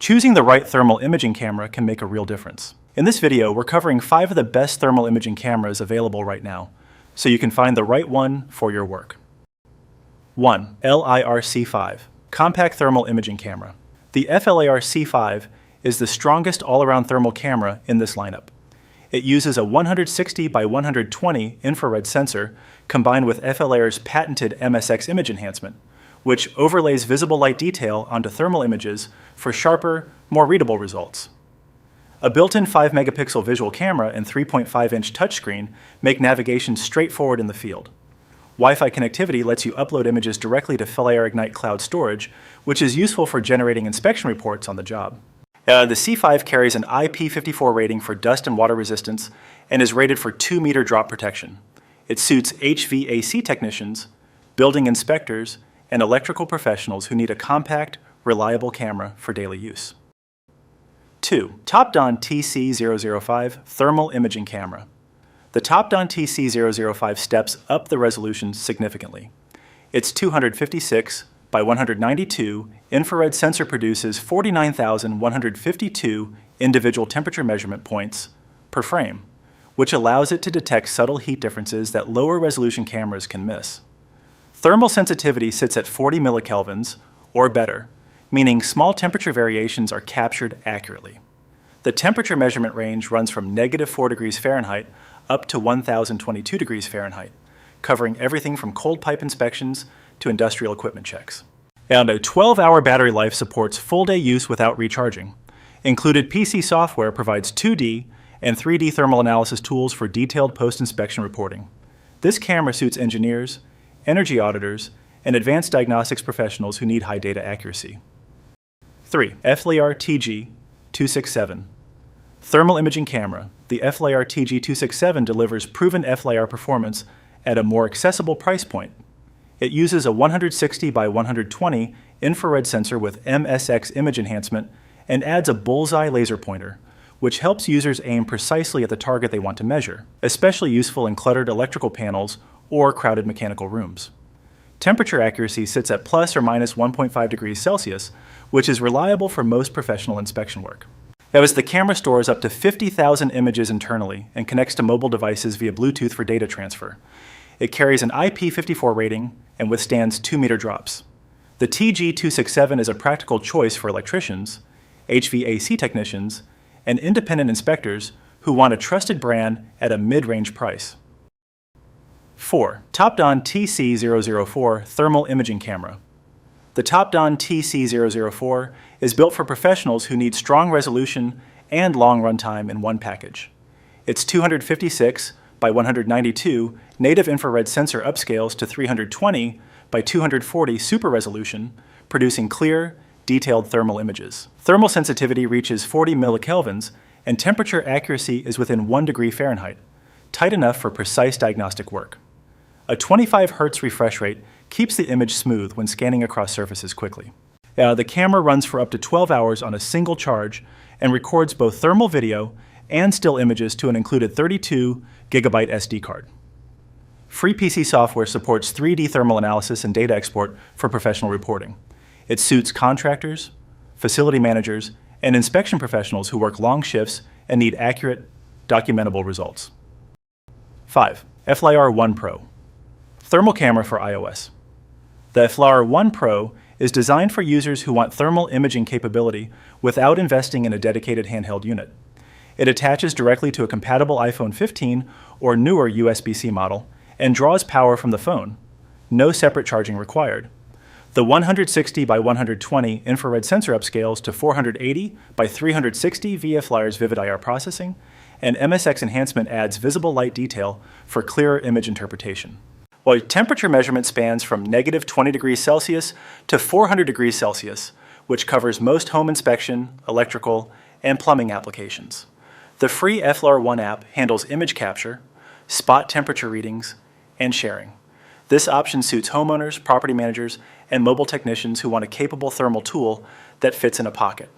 Choosing the right thermal imaging camera can make a real difference. In this video, we're covering 5 of the best thermal imaging cameras available right now, so you can find the right one for your work. 1. FLIR C5, Compact Thermal Imaging Camera. The FLIR C5 is the strongest all-around thermal camera in this lineup. It uses a 160 by 120 infrared sensor combined with FLIR's patented MSX image enhancement, which overlays visible light detail onto thermal images for sharper, more readable results. A built-in 5-megapixel visual camera and 3.5-inch touchscreen make navigation straightforward in the field. Wi-Fi connectivity lets you upload images directly to FLIR Ignite Cloud storage, which is useful for generating inspection reports on the job. The C5 carries an IP54 rating for dust and water resistance and is rated for 2-meter drop protection. It suits HVAC technicians, building inspectors, and electrical professionals who need a compact, reliable camera for daily use. 2. TOPDON TC005 Thermal Imaging Camera. The TOPDON TC005 steps up the resolution significantly. Its 256 by 192 infrared sensor produces 49,152 individual temperature measurement points per frame, which allows it to detect subtle heat differences that lower resolution cameras can miss. Thermal sensitivity sits at 40 millikelvins or better, meaning small temperature variations are captured accurately. The temperature measurement range runs from -4 degrees Fahrenheit up to 1,022 degrees Fahrenheit, covering everything from cold pipe inspections to industrial equipment checks. And a 12-hour battery life supports full-day use without recharging. Included PC software provides 2D and 3D thermal analysis tools for detailed post-inspection reporting. This camera suits engineers, energy auditors, and advanced diagnostics professionals who need high data accuracy. 3. FLIR TG267 Thermal Imaging Camera. The FLIR TG267 delivers proven FLIR performance at a more accessible price point. It uses a 160 by 120 infrared sensor with MSX image enhancement and adds a bullseye laser pointer, which helps users aim precisely at the target they want to measure, especially useful in cluttered electrical panels or crowded mechanical rooms. Temperature accuracy sits at plus or minus 1.5 degrees Celsius, which is reliable for most professional inspection work. As the camera stores up to 50,000 images internally and connects to mobile devices via Bluetooth for data transfer. It carries an IP54 rating and withstands 2-meter drops. The TG267 is a practical choice for electricians, HVAC technicians, and independent inspectors who want a trusted brand at a mid-range price. 4. TOPDON TC004 Thermal Imaging Camera. The TOPDON TC004 is built for professionals who need strong resolution and long runtime in one package. Its 256 by 192 native infrared sensor upscales to 320 by 240 super resolution, producing clear, detailed thermal images. Thermal sensitivity reaches 40 millikelvins, and temperature accuracy is within 1 degree Fahrenheit, tight enough for precise diagnostic work. A 25 Hz refresh rate keeps the image smooth when scanning across surfaces quickly. The camera runs for up to 12 hours on a single charge and records both thermal video and still images to an included 32 GB SD card. Free PC software supports 3D thermal analysis and data export for professional reporting. It suits contractors, facility managers, and inspection professionals who work long shifts and need accurate, documentable results. 5. FLIR One Pro Thermal Camera for iOS. The FLIR One Pro is designed for users who want thermal imaging capability without investing in a dedicated handheld unit. It attaches directly to a compatible iPhone 15 or newer USB-C model and draws power from the phone. No separate charging required. The 160 by 120 infrared sensor upscales to 480 by 360 via FLIR's Vivid IR processing, and MSX enhancement adds visible light detail for clearer image interpretation. While temperature measurement spans from -20 degrees Celsius to 400 degrees Celsius, which covers most home inspection, electrical, and plumbing applications. The free FLIR One app handles image capture, spot temperature readings, and sharing. This option suits homeowners, property managers, and mobile technicians who want a capable thermal tool that fits in a pocket.